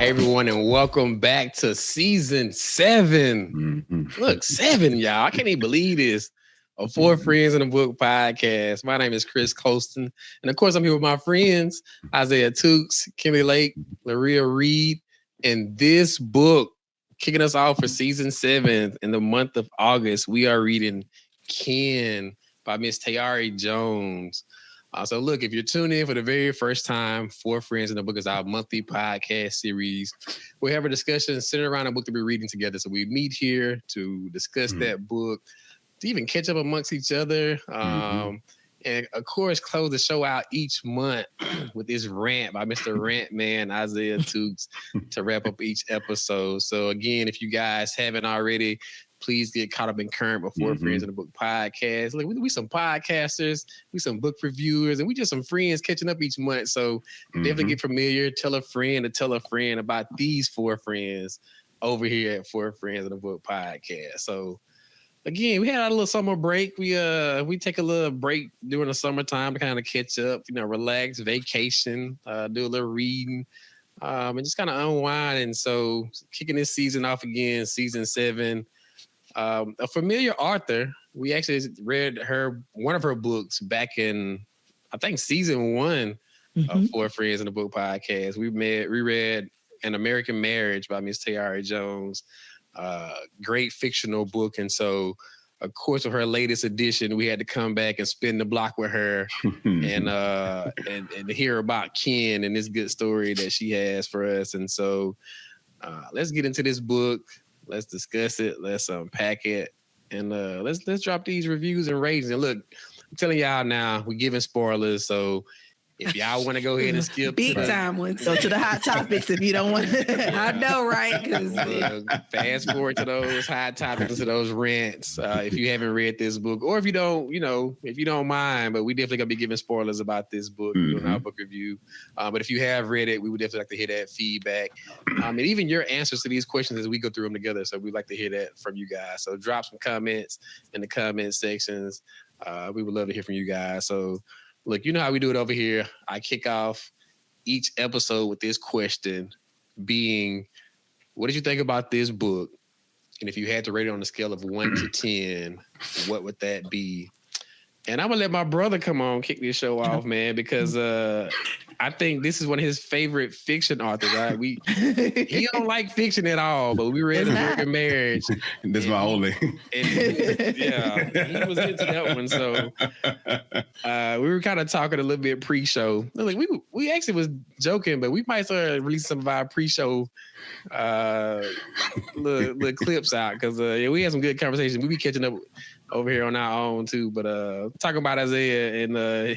Hey everyone, and welcome back to season 7. Look, 7, y'all. I can't even believe this. A Four Friends in a Book podcast. My name is Chris Colston. And of course, I'm here with my friends, Isaiah Tukes, Kimmy Lake, Laria Reed. And this book, kicking us off for season 7 in the month of August, we are reading Ken by Miss Tayari Jones. So look, if you're tuning in for the very first time, Four Friends in the Book is our monthly podcast series. We have a discussion centered around a book that we're reading together. So we meet here to discuss that book, to even catch up amongst each other. And of course, close the show out each month with this rant by Mr. Rant Man, Isaiah Tukes, to wrap up each episode. So again, if you guys haven't already, please get caught up in current before Friends in the Book podcast. Look, we some podcasters, we some book reviewers, and we just some friends catching up each month. So definitely get familiar. Tell a friend to tell a friend about these four friends over here at Four Friends in the Book podcast. So again, we had a little summer break. We take a little break during the summertime to kind of catch up, relax, vacation, do a little reading, and just kind of unwind. And so kicking this season off again, season 7. A familiar author. We actually read one of her books back in, I think, season 1 of Four Friends in the Book podcast. We reread An American Marriage by Miss Tayari Jones. Great fictional book. And so, of course, with her latest edition, we had to come back and spin the block with her and hear about Ken and this good story that she has for us. And so let's get into this book. Let's discuss it. Let's unpack it, and let's drop these reviews and ratings. And look, I'm telling y'all now, we're giving spoilers. So if y'all want to go ahead and skip big time ones, so to the hot topics, if you don't want, I know, right? Because fast forward to those hot topics, to those rants. If you haven't read this book, or if you don't, if you don't mind, but we definitely gonna be giving spoilers about this book during our book review. But if you have read it, we would definitely like to hear that feedback, and even your answers to these questions as we go through them together. So we'd like to hear that from you guys. So drop some comments in the comment sections. We would love to hear from you guys. So. Look, you know how we do it over here. I kick off each episode with this question being, what did you think about this book? And if you had to rate it on a scale of 1 to 10, what would that be? And I'm going to let my brother come on, kick this show off, man, because I think this is one of his favorite fiction authors, right? He don't like fiction at all, but we read American Marriage. This is my only. Yeah, he was into that one. So we were kind of talking a little bit pre-show. Like we actually was joking, but we might start releasing some of our pre-show little clips out because we had some good conversations. We be catching up over here on our own too, but talking about Isaiah and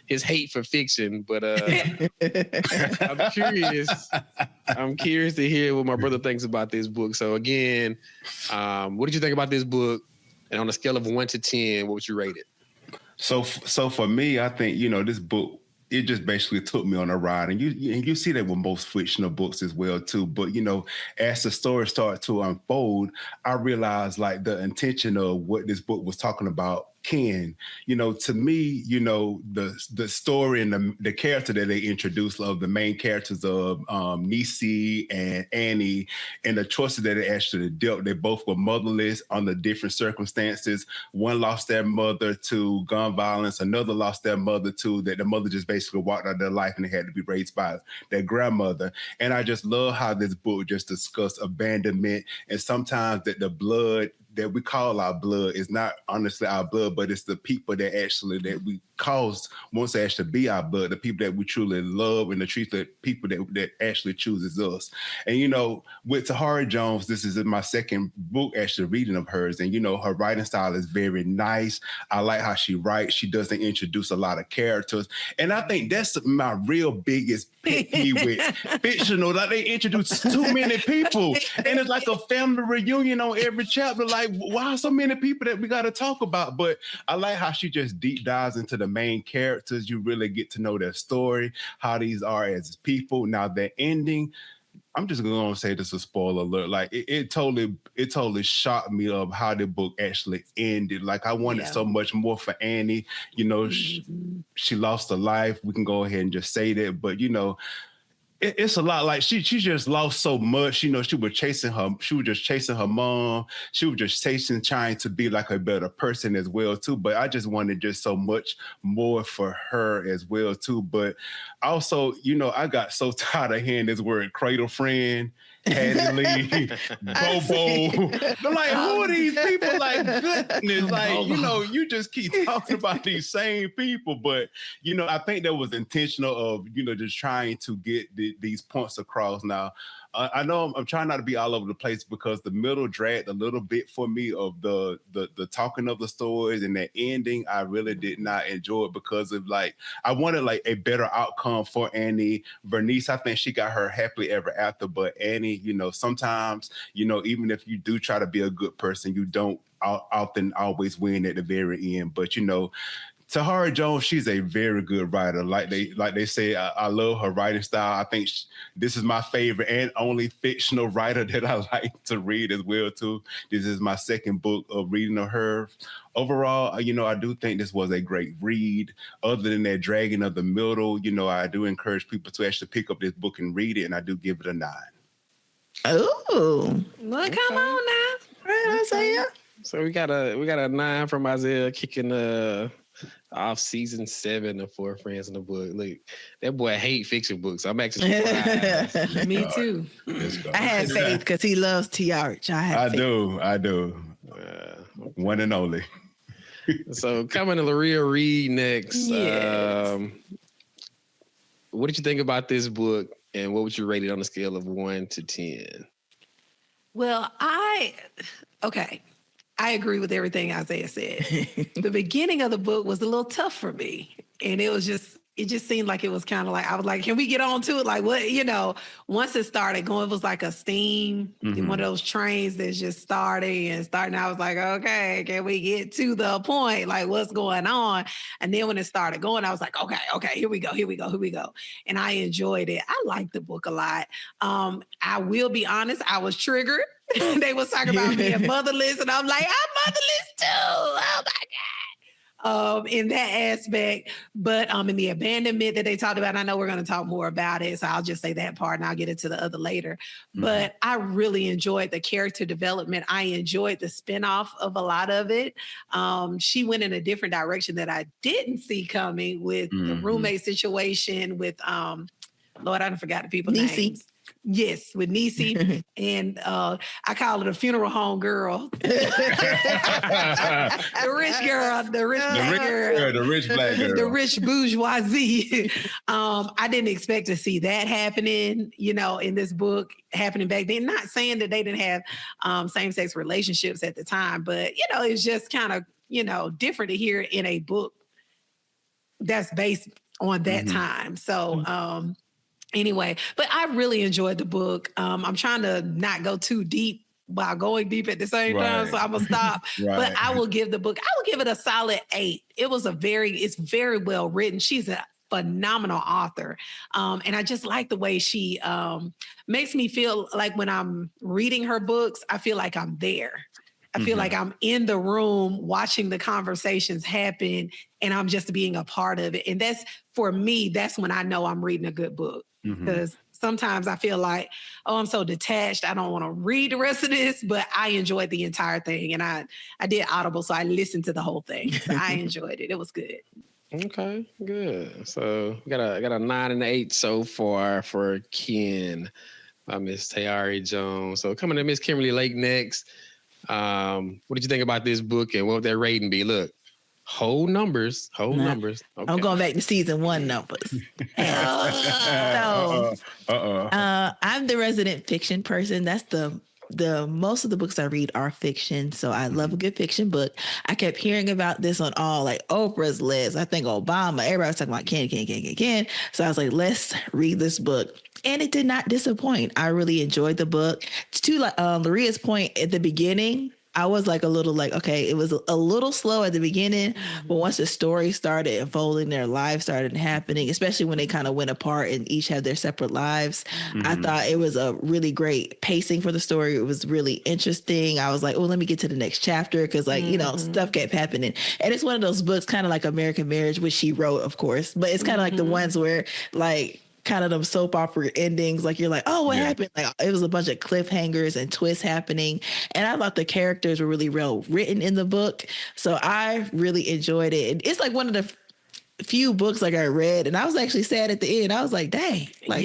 his hate for fiction. But I'm curious to hear what my brother thinks about this book. So again, what did you think about this book? And on a scale of 1 to 10, what would you rate it? So for me, I think this book, it just basically took me on a ride, and you see that with most fictional books as well too. But as the story started to unfold, I realized like the intention of what this book was talking about. Ken, to me, the story and the character that they introduced of the main characters of Nisi and Annie, and the choices that they actually dealt. They both were motherless under different circumstances. One lost their mother to gun violence. Another lost their mother to that the mother just basically walked out of their life and they had to be raised by their grandmother. And I just love how this book just discussed abandonment, and sometimes that the blood that we call our blood is not honestly our blood, but it's the people that we cause wants to actually be our blood, the people that we truly love, and the people that actually chooses us. And with Tayari Jones, this is my second book actually reading of hers, and her writing style is very nice. I like how she writes. She doesn't introduce a lot of characters, and I think that's my real biggest pet peeve with fictional. Like they introduce too many people, and it's like a family reunion on every chapter. Like, why so many people that we got to talk about? But I like how she just deep dives into the main characters. You really get to know their story, how these are as people. Now their ending, I'm just going to say this is a spoiler alert. Like it totally shocked me of how the book actually ended. Like I wanted so much more for Annie. She lost her life. We can go ahead and just say that. But it's a lot. Like she just lost so much. You know, she was just chasing her mom. She was just trying to be like a better person as well too. But I just wanted just so much more for her as well too. But also, you know, I got so tired of hearing this word cradle friend, Hattie Lee, Bobo. But like, who are these people? Like, goodness, like, you know, you just keep talking about these same people. But, you know, I think that was intentional of, you know, just trying to get these points across. Now, I know I'm trying not to be all over the place because the middle dragged a little bit for me of the talking of the stories, and that ending, I really did not enjoy it because of like, I wanted like a better outcome for Annie. Bernice, I think she got her happily ever after, but Annie, you know, sometimes, you know, even if you do try to be a good person, you don't often always win at the very end. But, you know, Tahara Jones, she's a very good writer. Like they say, I love her writing style. I think this is my favorite and only fictional writer that I like to read as well too. This is my second book of reading of her. Overall, you know, I do think this was a great read. Other than that dragging of the middle, you know, I do encourage people to actually pick up this book and read it, and I do give it a 9. Oh, well, come on now, right, Isaiah. So we got a 9 from Isaiah kicking off season 7 of Four Friends in the Book. Look, that boy hate fiction books. I'm actually surprised. Me too. I have faith because he loves TRH. I do. One and only. So coming to Laria Reed next. Yes. What did you think about this book, and what would you rate it on a scale of 1 to 10? Well, I agree with everything Isaiah said. The beginning of the book was a little tough for me. And it just seemed like it was kind of like, I was like, can we get on to it? Like what, you know, once it started going, it was like a steam, one of those trains that's just starting. I was like, okay, can we get to the point? Like what's going on? And then when it started going, I was like, okay, here we go. And I enjoyed it. I liked the book a lot. I will be honest, I was triggered. They was talking about being motherless, and I'm like, I'm motherless too. Oh my God. In that aspect, but in the abandonment that they talked about, I know we're going to talk more about it, so I'll just say that part and I'll get into the other later. But I really enjoyed the character development. I enjoyed the spinoff of a lot of it. She went in a different direction that I didn't see coming with the roommate situation with Lord, I forgot the people's names. Yes, with Niecy. And I call it a funeral home girl. The rich girl, the rich black girl, the rich bourgeoisie. I didn't expect to see that happening, you know, in this book happening back then. Not saying that they didn't have same-sex relationships at the time, but, you know, it's just kind of, you know, different to hear in a book that's based on that time. So, anyway, but I really enjoyed the book. I'm trying to not go too deep while going deep at the same time, so I'm gonna stop. But I will give it a solid 8. It's very well written. She's a phenomenal author. And I just like the way she makes me feel like when I'm reading her books, I feel like I'm there. I feel like I'm in the room watching the conversations happen, and I'm just being a part of it. And that's, for me, that's when I know I'm reading a good book. Because sometimes I feel like, oh, I'm so detached. I don't want to read the rest of this, but I enjoyed the entire thing. And I did Audible, so I listened to the whole thing. So I enjoyed it. It was good. Okay, good. So I got a 9 and an 8 so far for Ken by Miss Tahara Jones. So coming to Miss Kimberly Lake next. What did you think about this book, and what would that rating be? Look, whole numbers. Okay. I'm going back to season 1 numbers. I'm the resident fiction person. That's the most of the books I read are fiction. So I love a good fiction book. I kept hearing about this on all like Oprah's list. I think Obama, everybody was talking about Ken. So I was like, let's read this book. And it did not disappoint. I really enjoyed the book. To Laria's point at the beginning, I was like a little like, okay, it was a little slow at the beginning, but once the story started unfolding, their lives started happening, especially when they kind of went apart and each had their separate lives. I thought it was a really great pacing for the story. It was really interesting. I was like, oh, let me get to the next chapter because like, you know, stuff kept happening. And it's one of those books kind of like American Marriage, which she wrote, of course, but it's kind of like the ones where like, kind of them soap opera endings. Like you're like, oh, what happened? Like it was a bunch of cliffhangers and twists happening. And I thought the characters were really well written in the book. So I really enjoyed it. And it's like one of the few books like I read, and I was actually sad at the end. I was like, dang, like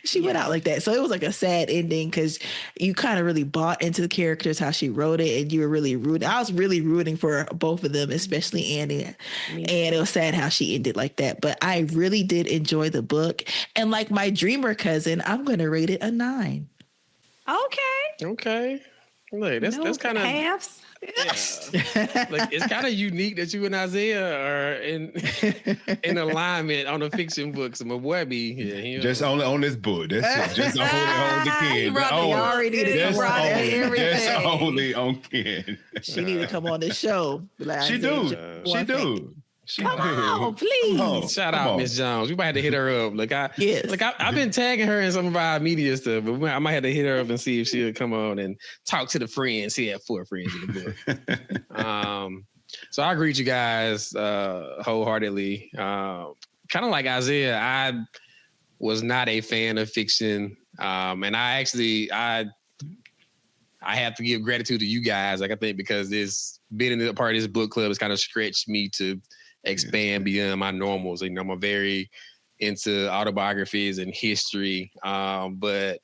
she went out like that. So it was like a sad ending because you kind of really bought into the characters, how she wrote it, and you were really rooting. I was really rooting for both of them, especially Annie. And it was sad how she ended like that. But I really did enjoy the book. And like my dreamer cousin, I'm gonna rate it a 9. Okay. Look, that's kind of halves. Yeah. Like it's kind of unique that you and Isaiah are in alignment on the fiction books. My boy be just only on this book. That's it. Just only on the Ken. Just only on Ken. She need to come on the show. Like, she do. Come on, please. Shout out Miss Jones. We might have to hit her up. I've been tagging her in some of our media stuff, but I might have to hit her up and see if she'll come on and talk to the friends. She had 4 friends in the book. So I agree with you guys wholeheartedly. Kind of like Isaiah, I was not a fan of fiction, and I have to give gratitude to you guys. Like I think because this being a part of this book club has kind of stretched me to expand beyond my normals. You know, I'm very into autobiographies and history. But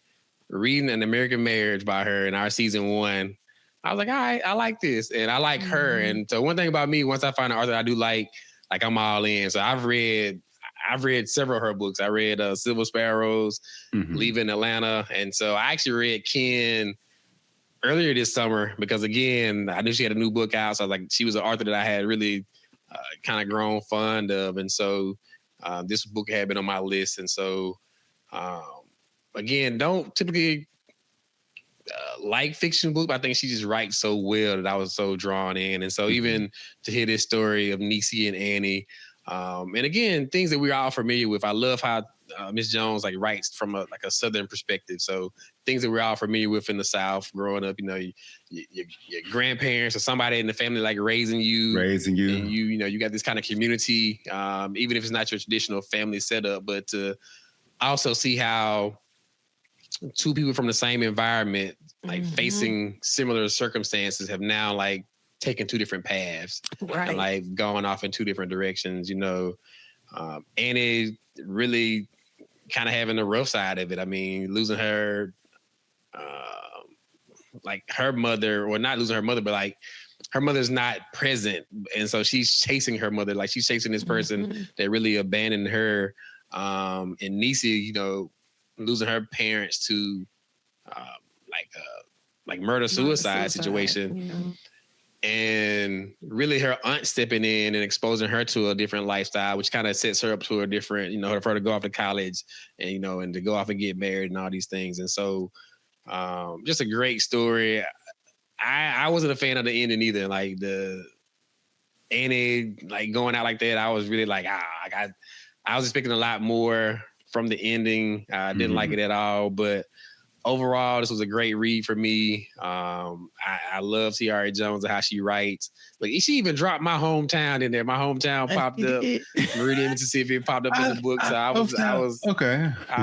reading An American Marriage by her in our season 1, I was like, all right, I like this. And I like her. And so one thing about me, once I find an author I do like I'm all in. So I've read several of her books. I read Silver Sparrows, Leaving Atlanta. And so I actually read Ken earlier this summer because, again, I knew she had a new book out. So I was like, she was an author that I had really kind of grown fond of. And so this book had been on my list. And so, again, don't typically like fiction books, but I think she just writes so well that I was so drawn in. And so even to hear this story of Niecy and Annie, and again, things that we're all familiar with. I love how Miss Jones writes from a Southern perspective. So things that we're all familiar with in the South growing up, you know, your grandparents or somebody in the family raising you, and you got this kind of community, even if it's not your traditional family setup, but to also see how 2 people from the same environment, facing similar circumstances, have now taken 2 different paths, right? And going off in 2 different directions. You know, Annie really kind of having the rough side of it. I mean, losing her, her mother, or not losing her mother, but her mother's not present, and so she's chasing her mother. She's chasing this person that really abandoned her. And Niecy, you know, losing her parents to murder-suicide situation. And really her aunt stepping in and exposing her to a different lifestyle, which kind of sets her up to a different, you know, for her to go off to college and, you know, and to go off and get married and all these things. And so just a great story. I wasn't a fan of the ending either. The Annie, going out like that, I was really I was expecting a lot more from the ending. I didn't like it at all, but overall, this was a great read for me. I love Tiara Jones and how she writes. She even dropped my hometown in there. My hometown popped up. Meridian, Mississippi popped up in the book. So I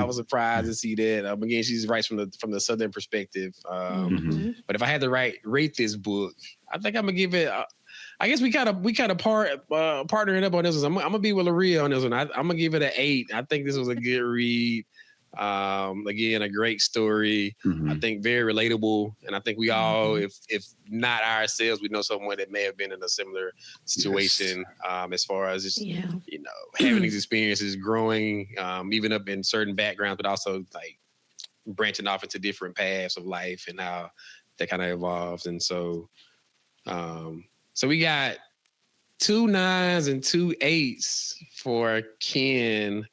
was surprised to see that. Again, she writes from the Southern perspective. But if I had to rate this book, I think I'm gonna give it. I guess we kind of partnering up on this one. I'm gonna be with Laria on this one. I'm gonna give it an 8. I think this was a good read. Again, a great story. I think very relatable, and I think we all, if not ourselves, we know someone that may have been in a similar situation. As far as just you know, having these experiences, growing, even up in certain backgrounds, but also branching off into different paths of life and how that kind of evolves. And so, so we got 2 9s and 2 8s for Ken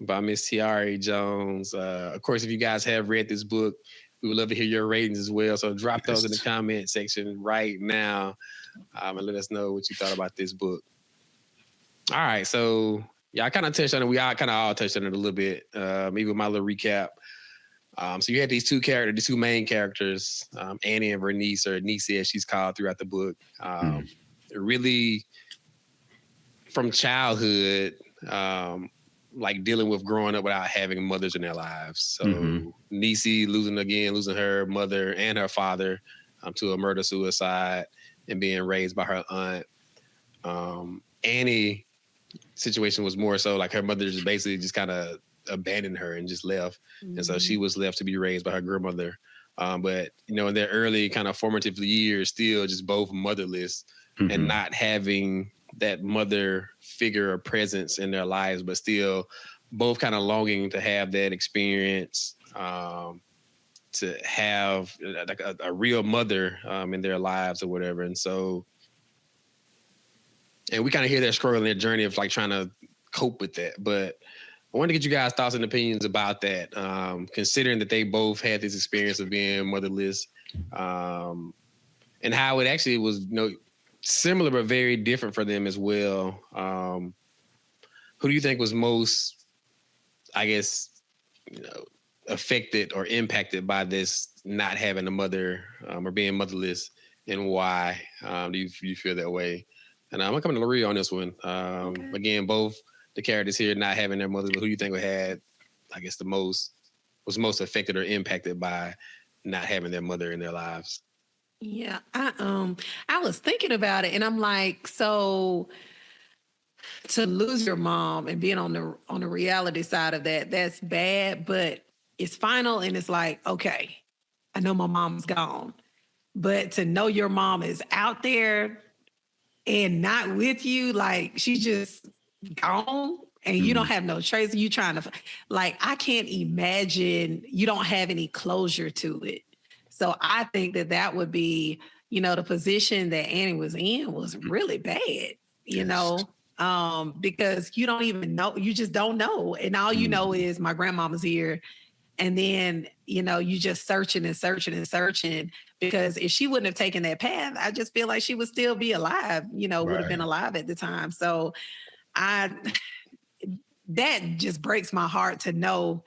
by Miss Tiara Jones. Of course, if you guys have read this book, we would love to hear your ratings as well. So drop those in the comment section right now, and let us know what you thought about this book. All right, so I kind of touched on it. We all kind of all touched on it a little bit. Maybe with my little recap. So you had these 2 main characters, Annie and Vernice, or Niecy as she's called throughout the book. Really, from childhood, like dealing with growing up without having mothers in their lives. So Niecy losing her mother and her father to a murder suicide and being raised by her aunt. Annie situation was more so like her mother just basically just kind of abandoned her and just left. And so she was left to be raised by her grandmother. But, in their early kind of formative years, still just both motherless and not having that mother figure or presence in their lives, but still both kind of longing to have that experience, to have like a real mother in their lives or whatever. And so, and we kind of hear their struggle and their journey of like trying to cope with that. But I wanted to get you guys' thoughts and opinions about that, considering that they both had this experience of being motherless, and how it actually was, similar but very different for them as well. Who do you think was most, I guess, affected or impacted by this not having a mother or being motherless, and why do you feel that way? And I'm coming to Marie on this one. Okay. Again, both the characters here not having their mother, but who do you think had, I guess, was most affected or impacted by not having their mother in their lives? Yeah, I was thinking about it, and I'm like, so to lose your mom and being on the reality side of that's bad, but it's final, and it's like, okay, I know my mom's gone, but to know your mom is out there and not with you, like she's just gone and you don't have no trace, you trying to, like, I can't imagine you don't have any closure to it. So I think that would be, the position that Annie was in was really bad, because you don't even know, you just don't know. And all you know is my grandmama's here. And then, you just searching and searching and searching, because if she wouldn't have taken that path, I just feel like she would still be alive, would have been alive at the time. So that just breaks my heart to know.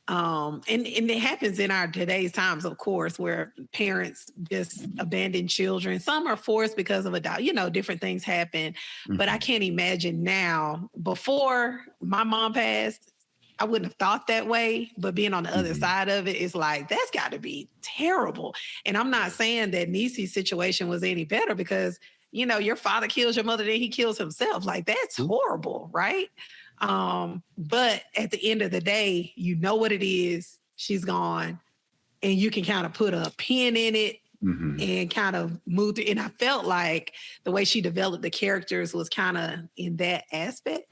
And it happens in our today's times, of course, where parents just abandon children. Some are forced because of different things happen. But I can't imagine now, before my mom passed, I wouldn't have thought that way, but being on the other side of it, it's like, that's got to be terrible. And I'm not saying that Niecy's situation was any better, because, your father kills your mother, then he kills himself. Like, that's horrible, right? But at the end of the day, you know what it is, she's gone, and you can kind of put a pin in it and kind of move through. And I felt like the way she developed the characters was kind of in that aspect.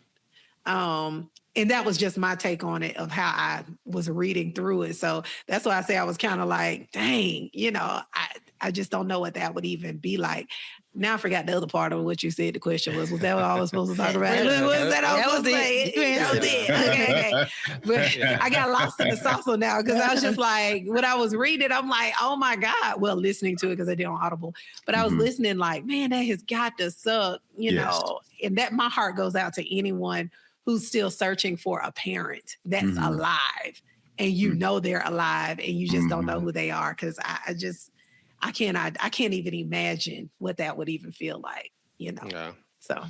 And that was just my take on it, of how I was reading through it. So that's why I say I was kind of like, dang, I just don't know what that would even be like. Now I forgot the other part of what you said. The question was that what I was supposed to talk about? Was that I was supposed to say? That was it. Okay. But I got lost in the salsa now, because I was just like, when I was reading, I'm like, oh my God. Well, listening to it, because I did on Audible. But I was listening like, man, that has got to suck, know. And that my heart goes out to anyone who's still searching for a parent that's alive, and they're alive, and you just don't know who they are. Because I can't even imagine what that would even feel like, Yeah. So.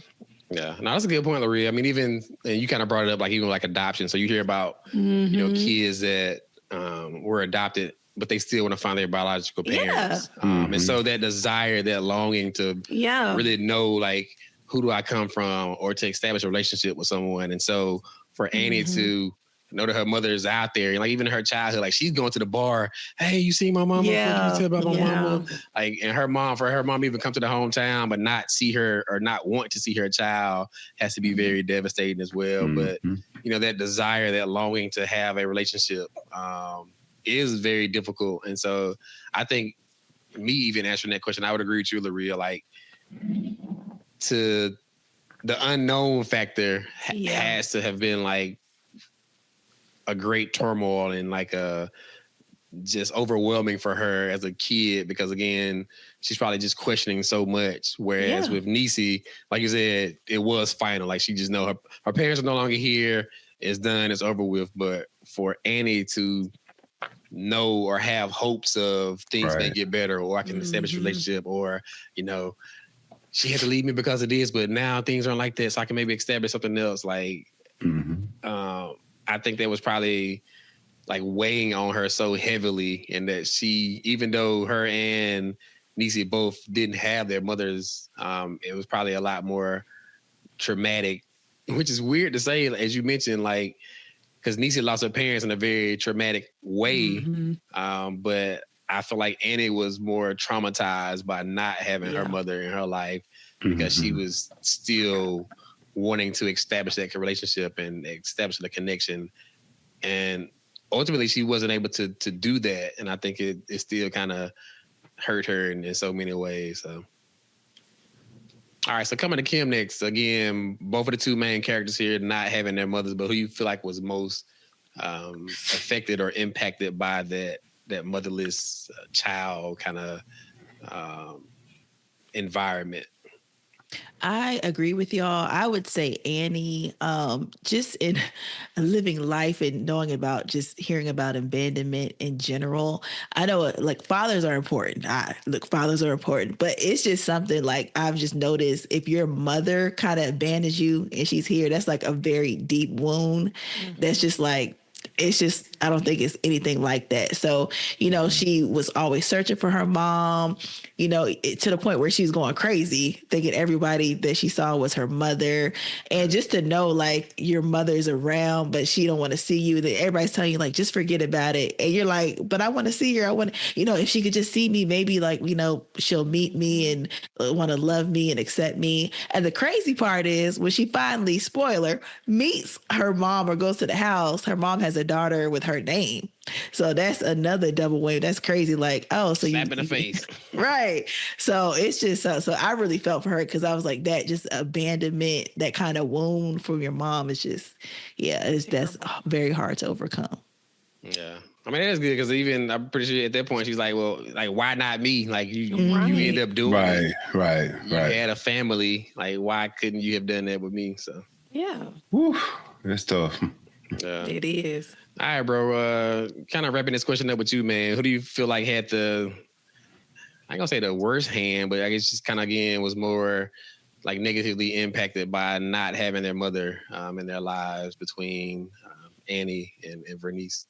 Yeah, no, that's a good point, Laurie. I mean, and you kind of brought it up, like even like adoption. So you hear about, kids that were adopted, but they still want to find their biological parents. Yeah. And so that desire, that longing to really know, like, who do I come from, or to establish a relationship with someone. And so for Annie to know that her mother is out there, and like even in her childhood, like she's going to the bar. Hey, you see my mama? Yeah. What you tell about my mama? Like, and for her mom even come to the hometown, but not see her or not want to see her child has to be very devastating as well. But that desire, that longing to have a relationship is very difficult. And so I think me even answering that question, I would agree with you, Laria, like to the unknown factor has to have been like a great turmoil and like a just overwhelming for her as a kid, because again, she's probably just questioning so much. Whereas with Niecy, like you said, it was final. Like she just know her parents are no longer here. It's done. It's over with. But for Annie to know or have hopes of things may get better, or I can establish a relationship, or, she had to leave me because of this, but now things aren't like this. So I can maybe establish something else. Like I think that was probably like weighing on her so heavily, and that she, even though her and Niecy both didn't have their mothers, it was probably a lot more traumatic, which is weird to say, as you mentioned, like, because Niecy lost her parents in a very traumatic way. But I feel like Annie was more traumatized by not having her mother in her life, because she was still wanting to establish that relationship and establish the connection. And ultimately she wasn't able to do that. And I think it still kind of hurt her in so many ways. So. All right, so coming to Kim next. Again, both of the two main characters here not having their mothers, but who you feel like was most affected or impacted by that motherless child kind of environment? I agree with y'all. I would say Annie, just in living life and knowing about, just hearing about abandonment in general. I know like fathers are important. Fathers are important, but it's just something like I've just noticed, if your mother kind of abandons you and she's here, that's like a very deep wound. That's just like, it's just, I don't think it's anything like that. So, she was always searching for her mom, to the point where she's going crazy, thinking everybody that she saw was her mother. And just to know, like, your mother's around, but she don't want to see you. That everybody's telling you, like, just forget about it. And you're like, but I want to see her. I want, if she could just see me, maybe like, she'll meet me and want to love me and accept me. And the crazy part is when she finally, spoiler, meets her mom or goes to the house, her mom has a daughter with her name. So that's another double wave. That's crazy. Like, oh, so slap in the face. Right. So it's just, so I really felt for her, because I was like, that just abandonment, that kind of wound from your mom is just, that's very hard to overcome. Yeah. I mean, that's good, because even I'm pretty sure at that point she's like, well, like, why not me? Like, you end up doing it. Right. You had a family. Like, why couldn't you have done that with me? So yeah. Whew, that's tough. Yeah. It is. All right, bro. Kind of wrapping this question up with you, man. Who do you feel like had I ain't gonna say the worst hand, but I guess just kind of, again, was more like negatively impacted by not having their mother in their lives, between Annie and Vernice?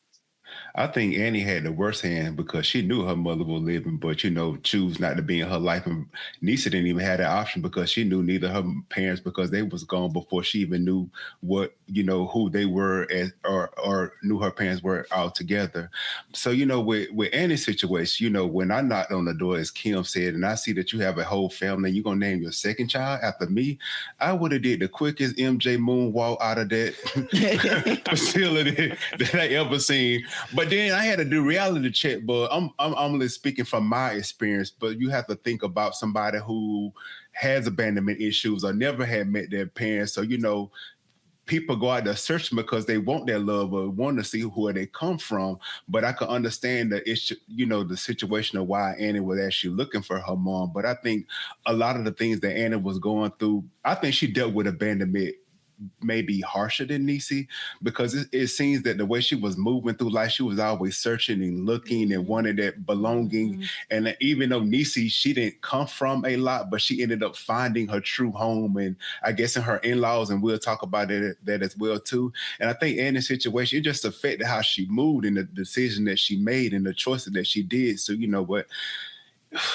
I think Annie had the worst hand because she knew her mother was living, but choose not to be in her life. And Nisa didn't even have that option because she knew neither her parents, because they was gone before she even knew what, who they were or knew her parents were all together. So, with Annie's situation, when I knocked on the door, as Kim said, and I see that you have a whole family and you're going to name your second child after me, I would have did the quickest MJ moonwalk out of that facility that I ever seen. But then I had to do reality check, but I'm only speaking from my experience, but you have to think about somebody who has abandonment issues or never had met their parents. So, people go out there searching because they want their love or want to see where they come from. But I can understand that it's, the situation of why Annie was actually looking for her mom. But I think a lot of the things that Annie was going through, I think she dealt with abandonment maybe harsher than Niecy, because it seems that the way she was moving through life, she was always searching and looking and wanted that belonging. And even though Niecy, she didn't come from a lot, but she ended up finding her true home, and I guess in her in-laws, and we'll talk about that as well too. And I think Annie's situation, it just affected how she moved and the decision that she made and the choices that she did. So you know what?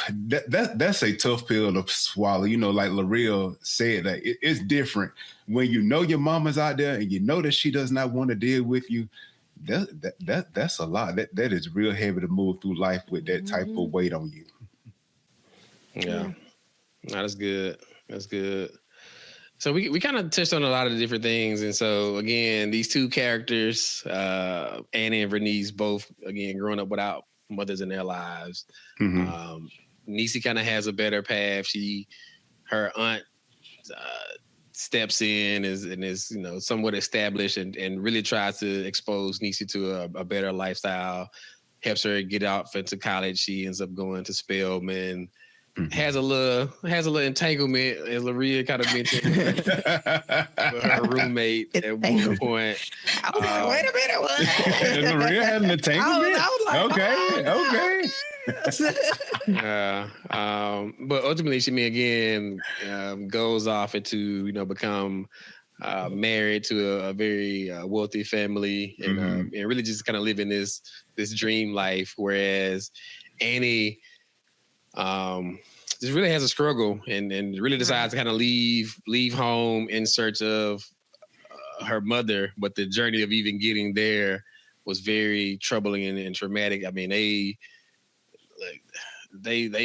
That's a tough pill to swallow. Like L'Oreal said, that it's different when your mama's out there and that she does not want to deal with you. That's a lot. That is real heavy to move through life with that type of weight on you. Yeah. No, that's good. That's good. So we kind of touched on a lot of different things. And so, again, these two characters, Annie and Vernice, both, again, growing up without mothers in their lives. Niecy kind of has a better path. Her aunt steps in and is somewhat established and really tries to expose Niecy to a better lifestyle, helps her get out into college. She ends up going to Spelman. Has a little entanglement, as L'Oreal kind of mentioned, with her roommate at one point. I was like, wait a minute, what? L'Oreal had an entanglement? I was like, but ultimately, she again goes off into become married to a very wealthy family, and really just kind of living this dream life. Whereas Annie just really has a struggle and really decides to kind of leave home in search of her mother. But the journey of even getting there was very troubling and traumatic. I mean, they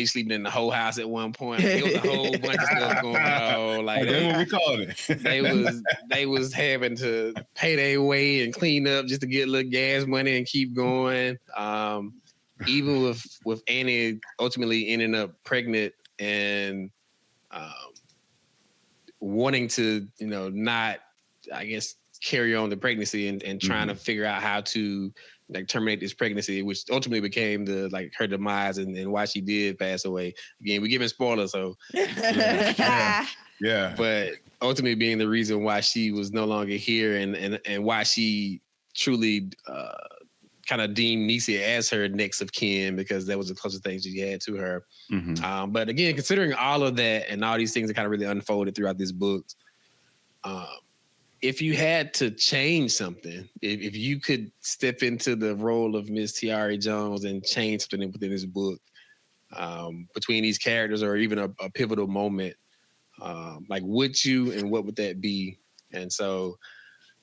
sleeping in the whole house at one point. Like, it was a whole bunch of stuff going on. Like, that's what we call it. they was having to pay their way and clean up just to get a little gas money and keep going. Even with Annie ultimately ending up pregnant and wanting to, not, I guess, carry on the pregnancy and trying to figure out how to terminate this pregnancy, which ultimately became her demise and why she did pass away. Again, we're giving spoilers, so yeah. But ultimately being the reason why she was no longer here and why she truly kind of deemed Niecy as her next of kin, because that was the closest thing she had to her. But again, considering all of that and all these things that kind of really unfolded throughout this book, if you had to change something, if you could step into the role of Miss Tiare Jones and change something within this book, between these characters or even a pivotal moment, would you, and what would that be? And so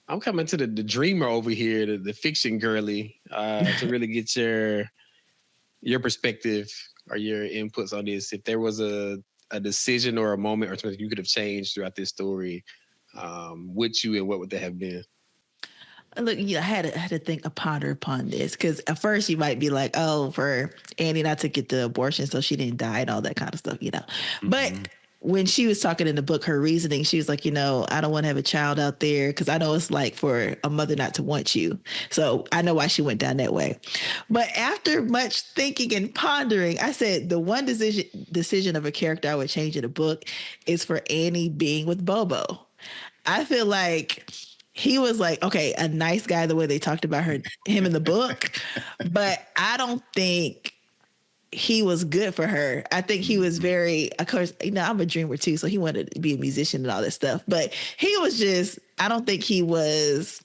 I'm coming to the dreamer over here, the fiction girly, to really get your perspective or your inputs on this. If there was a decision or a moment or something you could have changed throughout this story, would you, and what would that have been? Look, I had to ponder upon this, because at first you might be like, oh, for Annie not to get the abortion so she didn't die and all that kind of stuff, But when she was talking in the book, her reasoning, she was like, I don't want to have a child out there because I know it's like for a mother not to want you. So I know why she went down that way. But after much thinking and pondering, I said the one decision of a character I would change in a book is for Annie being with Bobo. I feel like he was like, okay, a nice guy the way they talked about him in the book, but I don't think he was good for her. I think he was very, of course, I'm a dreamer too, so he wanted to be a musician and all that stuff, but he was just, I don't think he was,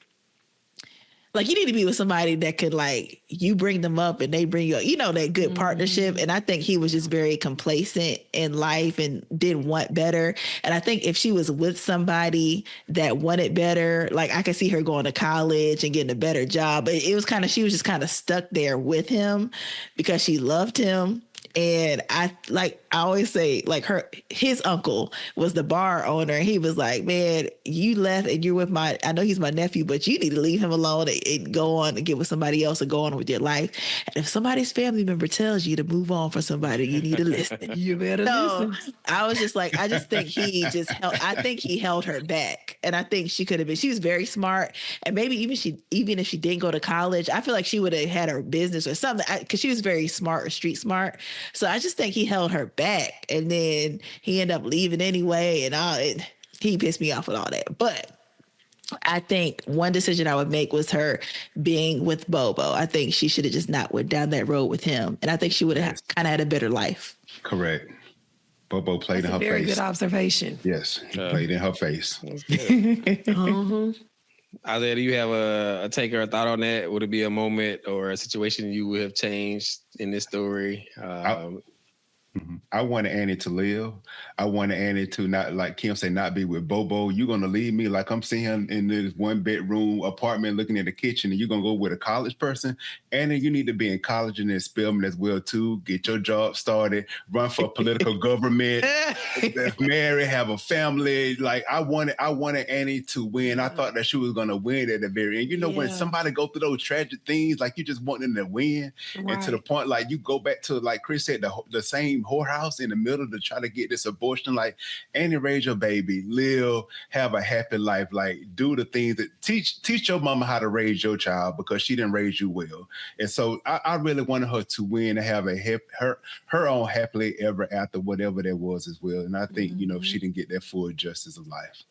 like, you need to be with somebody that could, like, you bring them up and they bring you up, that good partnership. And I think he was just very complacent in life and didn't want better. And I think if she was with somebody that wanted better, like, I could see her going to college and getting a better job. But it was she was just kind of stuck there with him because she loved him. And I always say, like, his uncle was the bar owner. And he was like, man, you left and you're with I know he's my nephew, but you need to leave him alone and go on and get with somebody else or go on with your life. And if somebody's family member tells you to move on for somebody, you need to listen. You better listen. I was just like, I just think he held her back. And I think she was very smart. And maybe even if she didn't go to college, I feel like she would have had her business or something, because she was very smart or street smart. So I just think he held her back, and then he ended up leaving anyway, and he pissed me off with all that. But I think one decision I would make was her being with Bobo. I think she should have just not went down that road with him, and I think she would have kind of had a better life. Correct. Bobo played in her face. Very good observation. Yes, he played in her face. Isaiah, do you have a take or a thought on that? Would it be a moment or a situation you would have changed in this story? I wanted Annie to live. I wanted Annie to not, like Kim said, not be with Bobo. You're going to leave me, like I'm seeing him in this 1-bedroom apartment looking at the kitchen, and you're going to go with a college person. Annie, you need to be in college and in Spelman as well, too. Get your job started, run for political government, marry, have a family. Like, I wanted Annie to win. I thought that she was going to win at the very end. When somebody go through those tragic things, like, you just want them to win. Right. And to the point, like, you go back to, like Chris said, the same whorehouse in the middle to try to get this abortion. Like, Annie, raise your baby, live, have a happy life, like, do the things that teach your mama how to raise your child, because she didn't raise you well. And so I really wanted her to win and have her own happily ever after, whatever that was as well. And I think, she didn't get that full justice of life.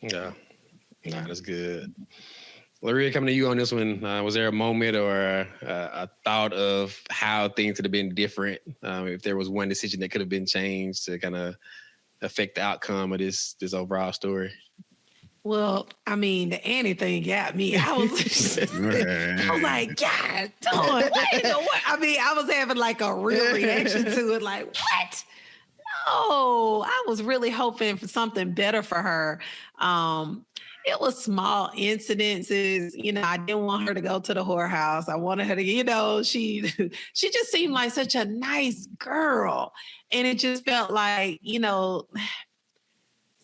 Yeah, that's good. Laria, coming to you on this one, was there a moment or a thought of how things could have been different if there was one decision that could have been changed to kind of affect the outcome of this overall story? Well, I mean, the Annie thing got me. I was like, God, darn, what in the world? I mean, I was having like a real reaction to it. Like, what? No, I was really hoping for something better for her. It was small incidences. I didn't want her to go to the whorehouse. I wanted her to, she just seemed like such a nice girl. And it just felt like,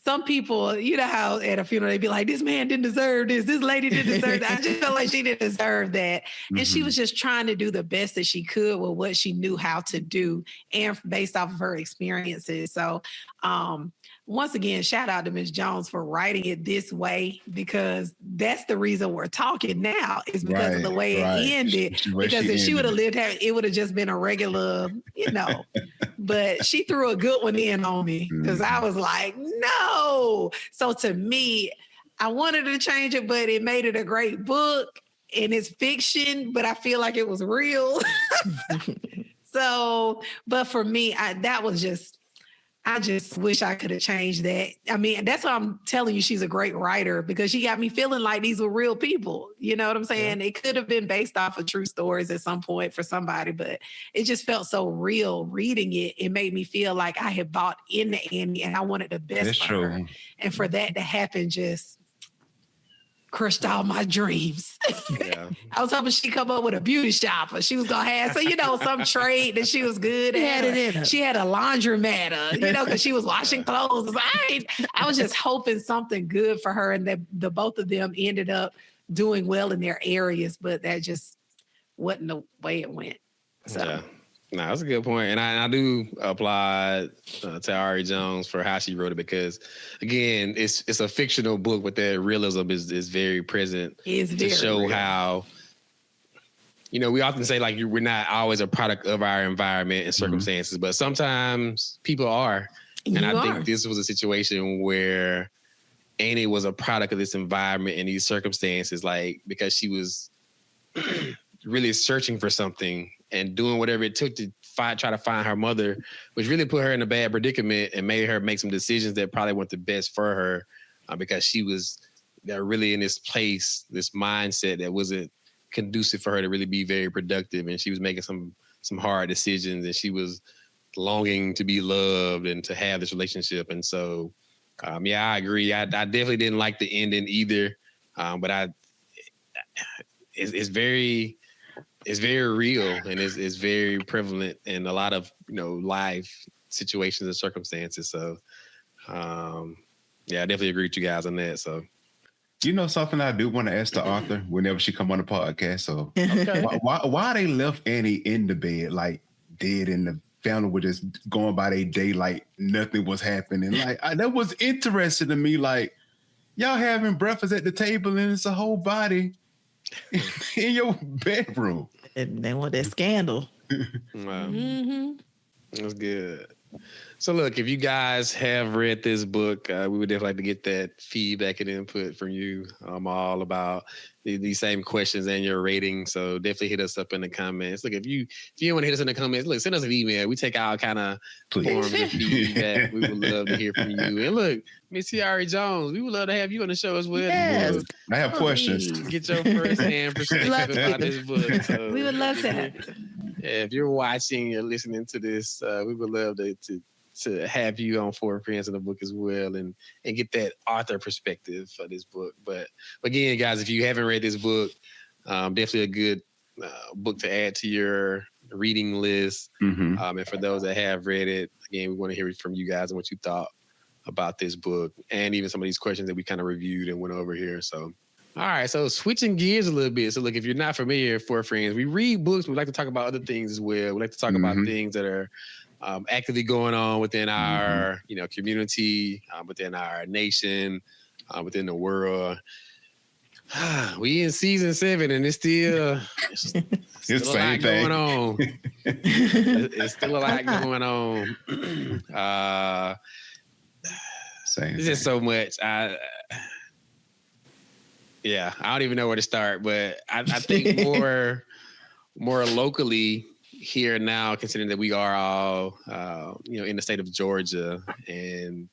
some people, how at a funeral, they'd be like, this man didn't deserve this. This lady didn't deserve that. I just felt like she didn't deserve that. And she was just trying to do the best that she could with what she knew how to do and based off of her experiences. So once again, shout out to Ms. Jones for writing it this way, because that's the reason we're talking now, is because of the way it ended. Because if she would have lived, it would have just been a regular, but she threw a good one in on me, because I was like, no. So to me, I wanted to change it, but it made it a great book, and it's fiction, but I feel like it was real. So, but for me, I just wish I could have changed that. I mean, that's why I'm telling you she's a great writer, because she got me feeling like these were real people. You know what I'm saying? Yeah. It could have been based off of true stories at some point for somebody, but it just felt so real reading it. It made me feel like I had bought into Annie and I wanted the best for her. And for that to happen just crushed all my dreams. Yeah. I was hoping she'd come up with a beauty shop, or she was going to have, some trade that she was good at. She had a laundromat, because she was washing clothes. I was just hoping something good for her, and that the both of them ended up doing well in their areas, but that just wasn't the way it went. So. Yeah. No, that's a good point. And I do applaud to Ari Jones for how she wrote it, because, again, it's a fictional book, but that realism is very present to show real. How, we often say, like, we're not always a product of our environment and circumstances, but sometimes people are. And I think this was a situation where Annie was a product of this environment and these circumstances, like, because she was really searching for something and doing whatever it took to try to find her mother, which really put her in a bad predicament and made her make some decisions that probably weren't the best for her, because she was really in this place, this mindset that wasn't conducive for her to really be very productive. And she was making some hard decisions, and she was longing to be loved and to have this relationship. And so, I agree. I definitely didn't like the ending either, but it's very real, and it's very prevalent in a lot of live situations and circumstances. So I definitely agree with you guys on that. So something I do want to ask the author whenever she come on the podcast. So why they left Annie in the bed like dead, and the family were just going by their day like nothing was happening? Like that was interesting to me. Like, y'all having breakfast at the table and it's a whole body in your bedroom. And they want that scandal. Wow. That's good. So look, if you guys have read this book, we would definitely like to get that feedback and input from you. I'm all about these same questions and your rating. So definitely hit us up in the comments. Look, if you want to hit us in the comments, look, send us an email. We take all kind of forms of feedback. We would love to hear from you. And look, Miss Ari Jones, we would love to have you on the show as well. Yes. I have questions. Get your first-hand perspective about this book. So, we would love to have you. Yeah, if you're watching or listening to this, we would love to have you on For Friends in the Book as well, and get that author perspective for this book. But again, guys, if you haven't read this book, definitely a good book to add to your reading list. And for those that have read it, again, we want to hear from you guys and what you thought about this book, and even some of these questions that we kind of reviewed and went over here. So, all right, so switching gears a little bit. So look, if you're not familiar with For Friends, we read books. We like to talk about other things as well. We like to talk about things that are actively going on within our, community, within our nation, within the world. We in season 7, and it's still a lot going on. It's still a lot going on. It's just so much. I don't even know where to start, but I think more locally here now, considering that we are all, in the state of Georgia, and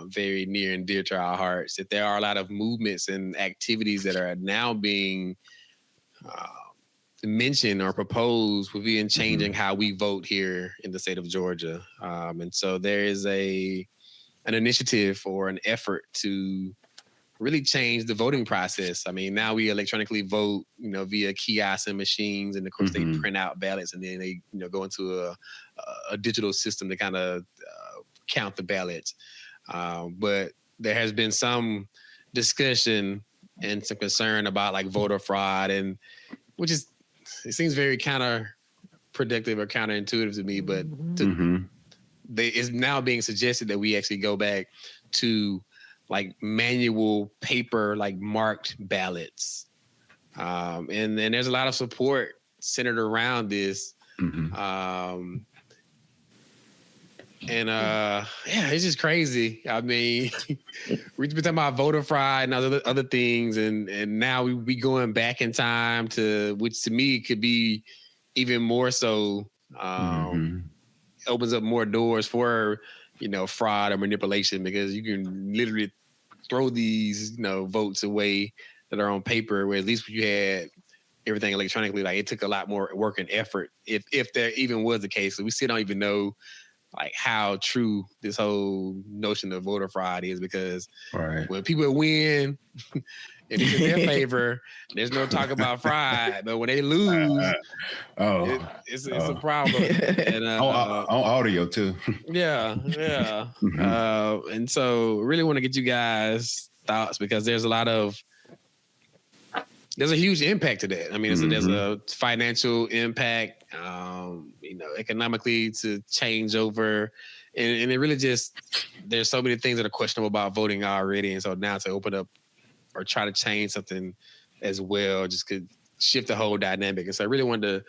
very near and dear to our hearts. That there are a lot of movements and activities that are now being mentioned or proposed within changing how we vote here in the state of Georgia. And so there is an initiative or an effort to really change the voting process. I mean, now we electronically vote, via kiosks and machines, and of course they print out ballots, and then they, go into a digital system to kind of count the ballots. But there has been some discussion and some concern about like voter fraud, and it seems very counterproductive or counterintuitive to me. But it's now being suggested that we actually go back to like manual paper, like marked ballots. And then there's a lot of support centered around this. It's just crazy. I mean, we've been talking about voter fraud and other things, and now we going back in time to, which to me could be even more so, opens up more doors for, fraud or manipulation, because you can literally throw these, votes away that are on paper, where at least you had everything electronically, like it took a lot more work and effort, if there even was the case. So we still don't even know like how true this whole notion of voter fraud is, because when people win and it's in their favor, there's no talk about fraud. But when they lose, it's a problem. And, on audio too. Yeah. And so really want to get you guys' thoughts, because there's a huge impact to that. I mean, there's a financial impact, economically, to change over. And it really there's so many things that are questionable about voting already. And so now to open up or try to change something as well just could shift the whole dynamic. And so I really wanted to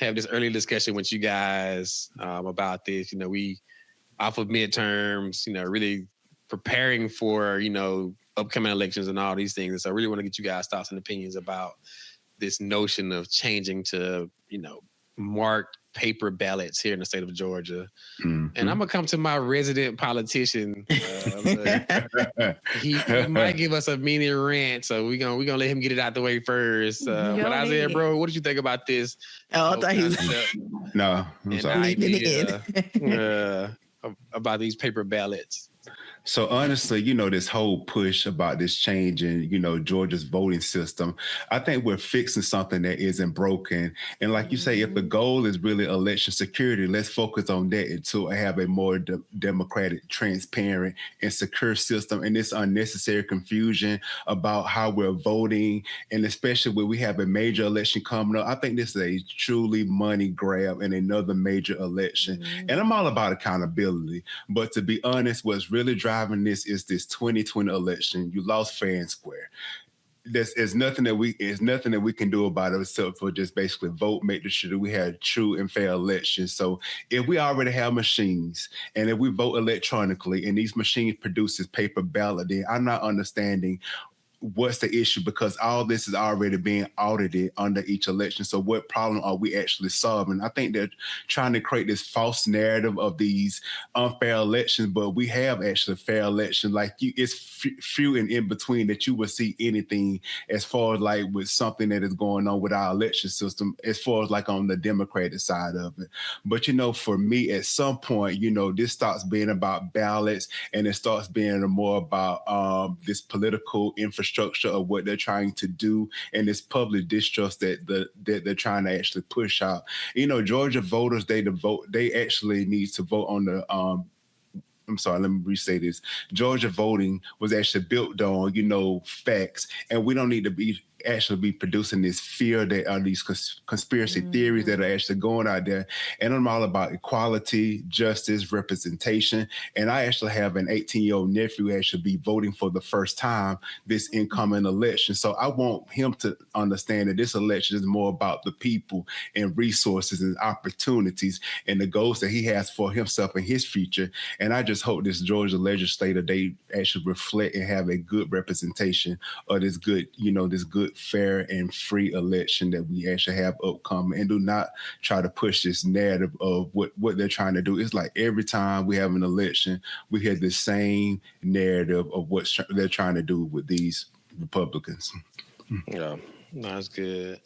have this early discussion with you guys about this. We off of midterms, really preparing for, upcoming elections and all these things. And so I really want to get you guys' thoughts and opinions about this notion of changing to, marked paper ballots here in the state of Georgia. And I'm gonna come to my resident politician. He might give us a mini rant, so we're gonna let him get it out the way first. But Isaiah, bro, what did you think about this? Oh, I thought he was no. I'm sorry. About these paper ballots. So honestly, this whole push about this change in, Georgia's voting system, I think we're fixing something that isn't broken. And like you say, if the goal is really election security, let's focus on that and to have a more democratic, transparent, and secure system. And this unnecessary confusion about how we're voting, and especially when we have a major election coming up, I think this is a truly money grab in another major election. And I'm all about accountability. But to be honest, what's really driving this is this 2020 election. You lost fair and square. There's nothing that we can do about it except for just basically vote, make sure that we have true and fair elections. So if we already have machines, and if we vote electronically, and these machines produces paper ballot, then I'm not understanding what's the issue, because all this is already being audited under each election. So what problem are we actually solving? I think they're trying to create this false narrative of these unfair elections, but we have actually fair elections. Like it's few and in between that you will see anything as far as like with something that is going on with our election system, as far as like on the Democratic side of it. But for me, at some point, this starts being about ballots, and it starts being more about this political infrastructure of what they're trying to do, and this public distrust that they're trying to actually push out. Georgia voters, they actually need to vote on the I'm sorry, let me re-say this. Georgia voting was actually built on, facts, and we don't need to be producing this fear that are these conspiracy theories that are actually going out there. And I'm all about equality, justice, representation. And I actually have an 18-year-old nephew who actually be voting for the first time this incoming election. So I want him to understand that this election is more about the people and resources and opportunities and the goals that he has for himself and his future. And I just hope this Georgia legislature, they actually reflect and have a good representation of this good good, fair, and free election that we actually have upcoming, and do not try to push this narrative of what they're trying to do. It's like every time we have an election, we hear the same narrative of what they're trying to do with these Republicans. Yeah, that's good.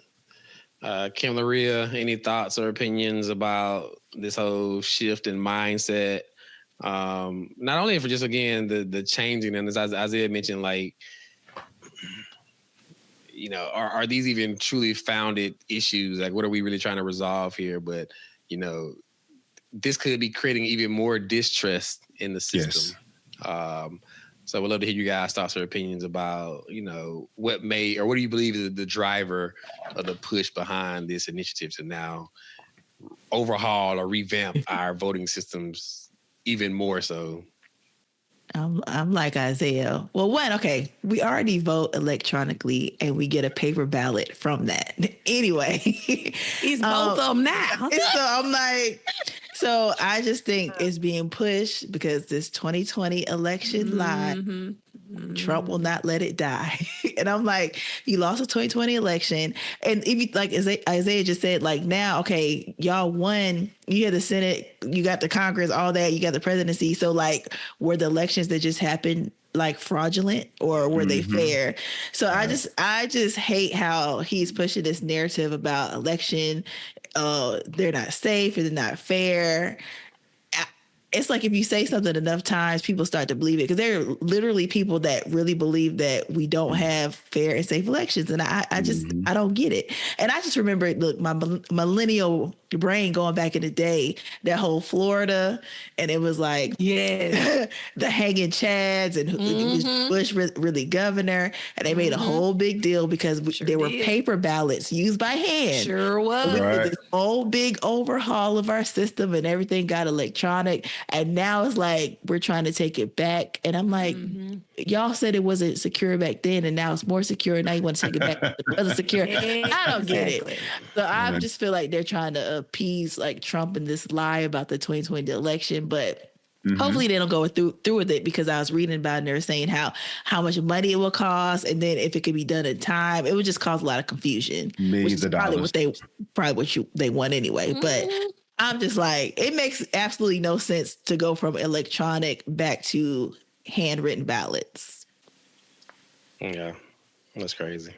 Kim Laria, any thoughts or opinions about this whole shift in mindset? Not only for just, again, the changing, and as Isaiah mentioned, like, you know, are these even truly founded issues? Like, what are we really trying to resolve here? But, you know, this could be creating even more distrust in the system. Yes. So we'd love to hear you guys' thoughts or opinions about, you know, what do you believe is the driver of the push behind this initiative to now overhaul or revamp our voting systems even more so? I'm like Isaiah. Well, we already vote electronically and we get a paper ballot from that. Anyway. It's both of them now. So I just think it's being pushed because this 2020 election lie, Trump will not let it die. And I'm like, you lost the 2020 election. And if you, like Isaiah just said, like, now, okay, y'all won. You had the Senate, you got the Congress, all that, you got the presidency. So, like, were the elections that just happened like fraudulent, or were they fair? So right. I just hate how he's pushing this narrative about election. They're not safe or they're not fair. It's like if you say something enough times, people start to believe it, because there are literally people that really believe that we don't have fair and safe elections. And I just, I don't get it. And I just remember, look, my millennial brain going back in the day, that whole Florida, and it was like, the hanging chads, and was Bush really governor, and they made a whole big deal because there were paper ballots used by hand. Sure was. We did this whole big overhaul of our system and everything got electronic. And now it's like we're trying to take it back. And I'm like, y'all said it wasn't secure back then, and now it's more secure. And now you want to take it back. It wasn't secure. I don't get it. So I just feel like they're trying to appease like Trump and this lie about the 2020 election. But hopefully they don't go through with it, because I was reading about it and they were saying how much money it will cost, and then if it could be done in time, it would just cause a lot of confusion. Millions of dollars. They want anyway. But I'm just like, it makes absolutely no sense to go from electronic back to handwritten ballots. Yeah, that's crazy.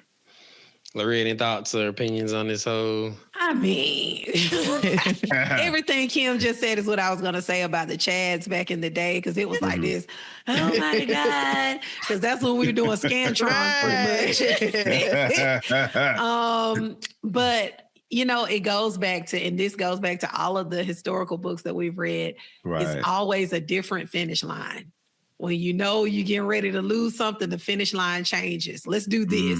Larry, any thoughts or opinions on this whole? I mean, everything Kim just said is what I was going to say about the Chads back in the day, because it was like this, oh my God, because that's when we were doing Scantron pretty much. But you know, it goes back to, and this goes back to all of the historical books that we've read. Right. It's always a different finish line. When you know you're getting ready to lose something, the finish line changes. Let's do this.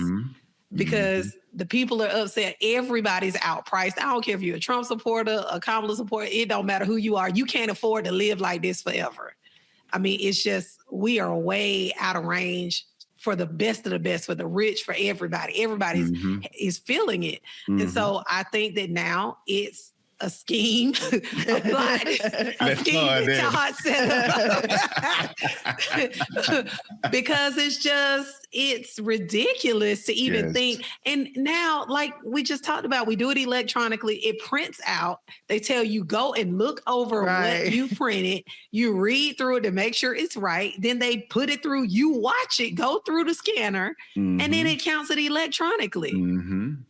Because the people are upset. Everybody's outpriced. I don't care if you're a Trump supporter, a Kamala supporter. It don't matter who you are. You can't afford to live like this forever. I mean, it's just, we are way out of range for the best of the best, for the rich, for everybody. Everybody's is feeling it. And so I think that now it's a scheme, a plot, a scheme that Todd set up. Because it's ridiculous to even think. And now, like we just talked about, we do it electronically. It prints out. They tell you, go and look over what you printed. You read through it to make sure it's right. Then they put it through. You watch it go through the scanner, and then it counts it electronically.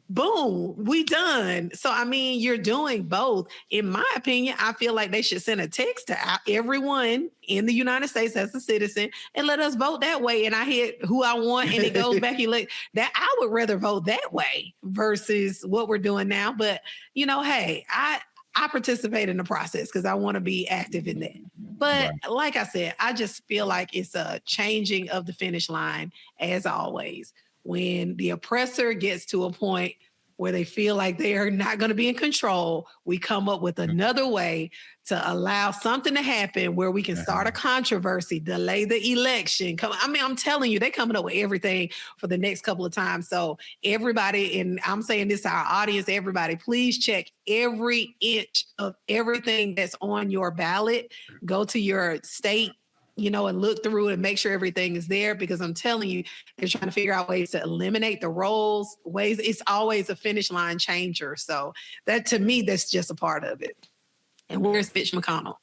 Boom, we done. So, I mean, you're doing both. In my opinion, I feel like they should send a text to everyone in the United States as a citizen and let us vote that way. And I hit who I want and it goes back. That I would rather vote that way versus what we're doing now. But, you know, hey, I participate in the process because I want to be active in that. But like I said, I just feel like it's a changing of the finish line as always. When the oppressor gets to a point where they feel like they are not going to be in control, we come up with another way to allow something to happen where we can start a controversy, delay the election. I mean, I'm telling you, they're coming up with everything for the next couple of times. So everybody, and I'm saying this to our audience, everybody, please check every inch of everything that's on your ballot. Go to your state and look through and make sure everything is there, because I'm telling you, they're trying to figure out ways to eliminate the roles, ways. It's always a finish line changer. So that, to me, that's just a part of it. And where's Mitch McConnell?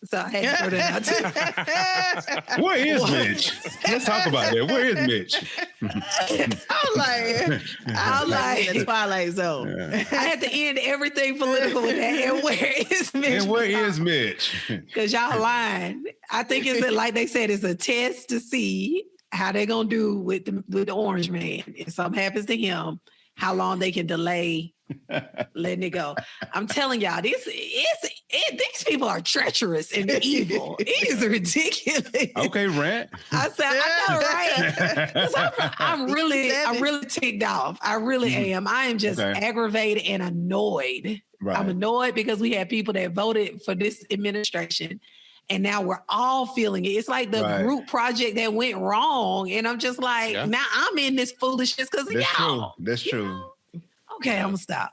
So I had to throw that out too. Where is Mitch? Let's talk about that. Where is Mitch? I'm like the Twilight Zone. Yeah. I had to end everything political with that. And where is Mitch? And where is Mitch? Because y'all lying. I think it's like they said, it's a test to see how they're gonna do with the orange man. If something happens to him, how long they can delay letting it go. I'm telling y'all, these people are treacherous and evil. It is ridiculous. Okay, Rant. I said, I know, right? 'Cause I'm really ticked off. I really am. I am just aggravated and annoyed. Right. I'm annoyed because we had people that voted for this administration, and now we're all feeling it. It's like the group project that went wrong, and I'm just like, now I'm in this foolishness because of y'all. That's true. Okay, I'm gonna stop.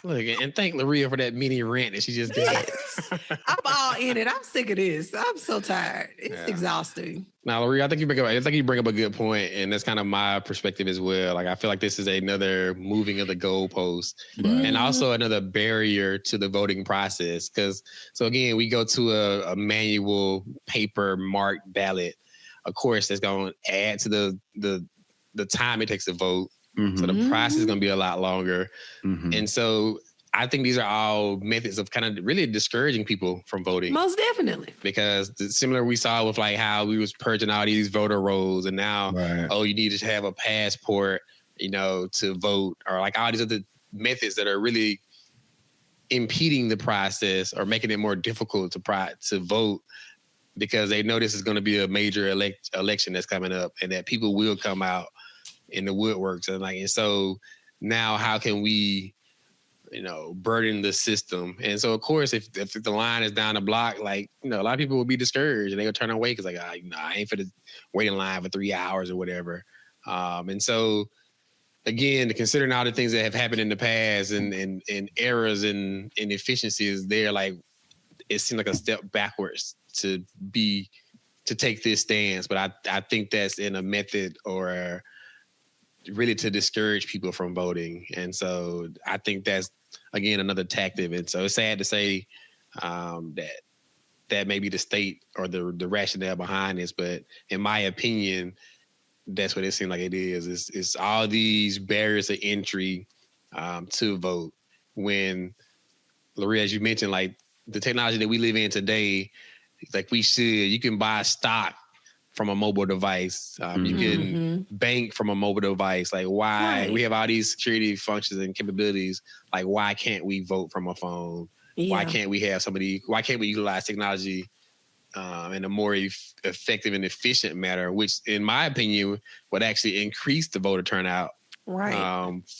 Look, and thank Laria for that mini rant that she just did. I'm all in it. I'm sick of this. I'm so tired. It's exhausting. Now, Laria, I think you bring up a good point, and that's kind of my perspective as well. Like, I feel like this is another moving of the goalpost, and also another barrier to the voting process. So again, we go to a manual paper marked ballot. Of course, that's going to add to the time it takes to vote. So the process is going to be a lot longer. And so I think these are all methods of kind of really discouraging people from voting. Most definitely. Because similar we saw with like how we was purging all these voter rolls, and now, you need to have a passport, to vote, or like all these other methods that are really impeding the process or making it more difficult to vote, because they know this is going to be a major election that's coming up, and that people will come out in the woodworks, and so now how can we, burden the system? And so of course, if the line is down the block, a lot of people will be discouraged and they'll turn away because I ain't for the wait in line for 3 hours or whatever. And so again, considering all the things that have happened in the past and errors and inefficiencies there, it seemed like a step backwards to take this stance. But I think that's in a method or really to discourage people from voting. And so I think that's, again, another tactic. And so it's sad to say that may be the state or the rationale behind this, but in my opinion, that's what it seems like it is. It's all these barriers of entry to vote. When, Laria, as you mentioned, the technology that we live in today, you can buy stock from a mobile device. You can bank from a mobile device. Why we have all these security functions and capabilities? Why can't we vote from a phone? Yeah. Why can't we utilize technology in a more effective and efficient manner, which in my opinion would actually increase the voter turnout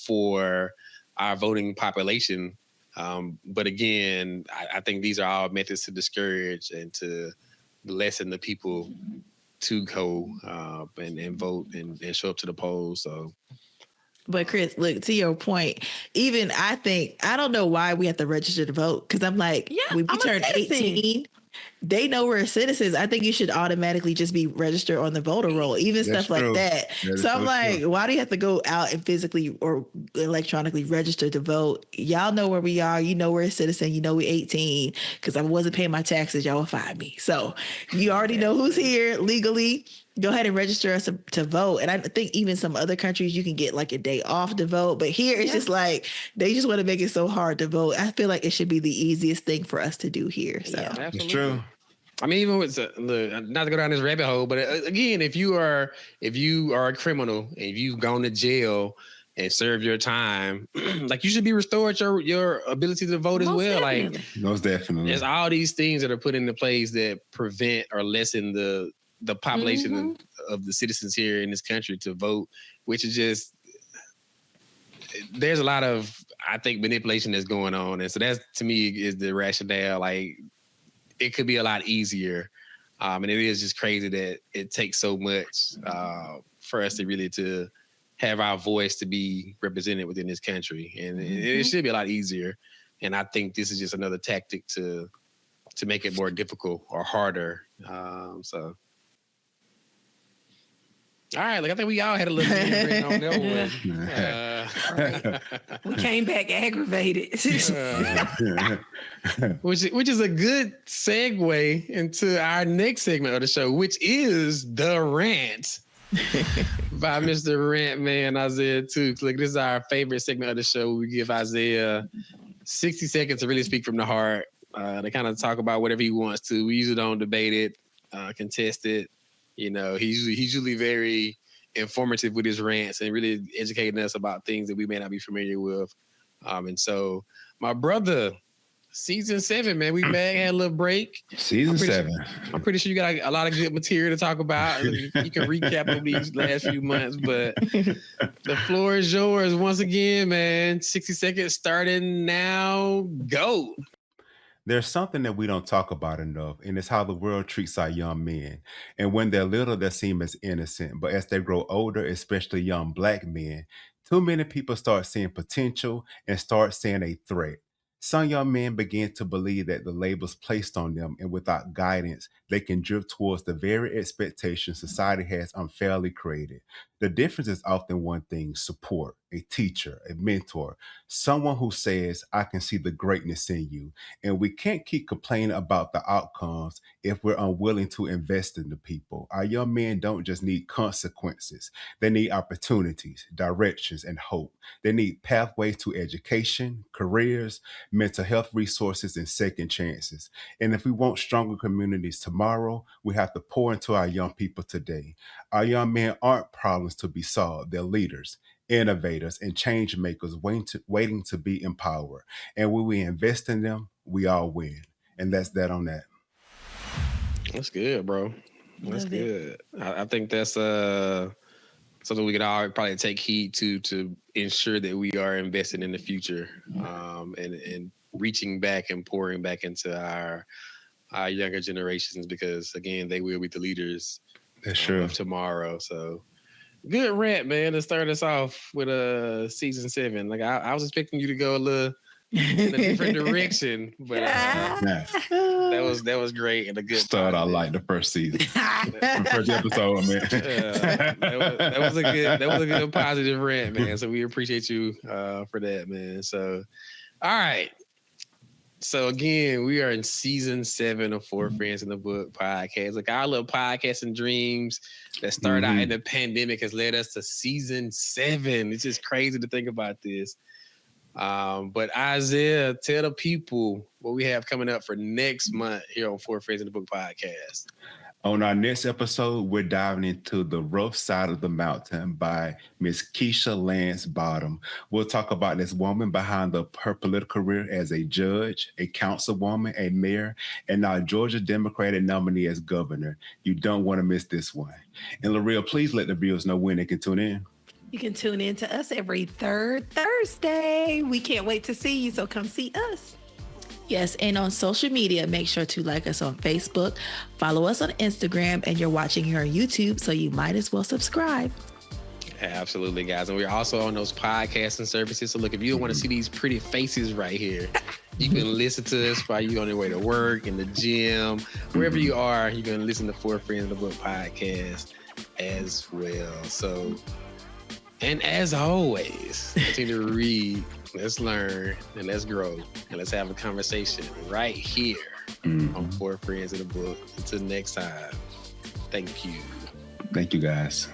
for our voting population. But again, I think these are all methods to discourage and to lessen the people to go and vote and show up to the polls. So, but Chris, look, to your point, even I don't know why we have to register to vote, because I'm like, when we turn 18, they know we're citizens. I think you should automatically just be registered on the voter roll, even stuff like that. So I'm like, why do you have to go out and physically or electronically register to vote? Y'all know where we are. You know we're a citizen. You know we're 18. Because I wasn't paying my taxes, y'all will find me. So you already know who's here legally. Go ahead and register us to vote. And I think even some other countries, you can get a day off to vote. But here, it's just they just want to make it so hard to vote. I feel like it should be the easiest thing for us to do here. So it's true. I mean, even with not to go down this rabbit hole, but again, if you are a criminal and if you've gone to jail and served your time, you should be restored your ability to vote as well. Definitely. Most definitely. There's all these things that are put into place that prevent or lessen the population of the citizens here in this country to vote, which is just, there's a lot of, I think, manipulation that's going on. And so that's, to me, is the rationale. It could be a lot easier. And it is just crazy that it takes so much for us to really to have our voice to be represented within this country. And it should be a lot easier. And I think this is just another tactic to to make it more difficult or harder. So. All right, I think we all had a little bit on that one. We came back aggravated. Which is a good segue into our next segment of the show, which is the Rant by Mr. Rant Man, Isaiah Tukes. Look, this is our favorite segment of the show. We give Isaiah 60 seconds to really speak from the heart. To kind of talk about whatever he wants to. We usually don't debate it, contest it. He's usually very informative with his rants and really educating us about things that we may not be familiar with. And so, my brother, season 7, man, we back, had a little break. Season 7. I'm pretty sure you got a lot of good material to talk about. And you can recap over these last few months, but the floor is yours once again, man. 60 seconds starting now. Go. There's something that we don't talk about enough, and it's how the world treats our young men. And when they're little, they seem as innocent. But as they grow older, especially young Black men, too many people start seeing potential and start seeing a threat. Some young men begin to believe that the labels placed on them, and without guidance, they can drift towards the very expectations society has unfairly created. The difference is often one thing: support, a teacher, a mentor, someone who says, I can see the greatness in you. And we can't keep complaining about the outcomes if we're unwilling to invest in the people. Our young men don't just need consequences. They need opportunities, directions, and hope. They need pathways to education, careers, mental health resources, and second chances. And if we want stronger communities tomorrow, we have to pour into our young people today. Our young men aren't problems to be solved. They're leaders, innovators, and change makers waiting to be empowered. And when we invest in them, we all win. And that's that on that. That's good, bro. That's good. I think that's something we could all probably take heed to ensure that we are investing in the future, and reaching back and pouring back into our younger generations, because again, they will be the leaders of tomorrow. So good rant, man, to start us off with season 7. Like I was expecting you to go a little in a different direction, but that was great and a good start. I like the first season, the first episode, man. That was a good positive rant, man. So we appreciate you for that, man. So all right. So again, we are in season 7 of 4 Friends in the Book podcast. Like our little podcasting dreams that started out in the pandemic has led us to season 7. It's just crazy to think about this. But Isaiah, tell the people what we have coming up for next month here on 4 Friends in the Book podcast. On our next episode, we're diving into The Rough Side of the Mountain by Miss Keisha Lance Bottom. We'll talk about this woman behind her political career as a judge, a councilwoman, a mayor, and now Georgia Democratic nominee as governor. You don't want to miss this one. And L'Oreal, please let the viewers know when they can tune in. You can tune in to us every third Thursday. We can't wait to see you, so come see us. Yes, and on social media, make sure to like us on Facebook, follow us on Instagram, and you're watching here on YouTube, so you might as well subscribe. Absolutely, guys. And we're also on those podcasting services. So look, if you don't want to see these pretty faces right here, you can listen to us while you're on your way to work, in the gym, wherever you are. You can listen to 4 Friends in the Book podcast as well. So, and as always, continue to read, let's learn, and let's grow, and let's have a conversation right here on 4 Friends in the Book. Until next time, thank you. Thank you, guys.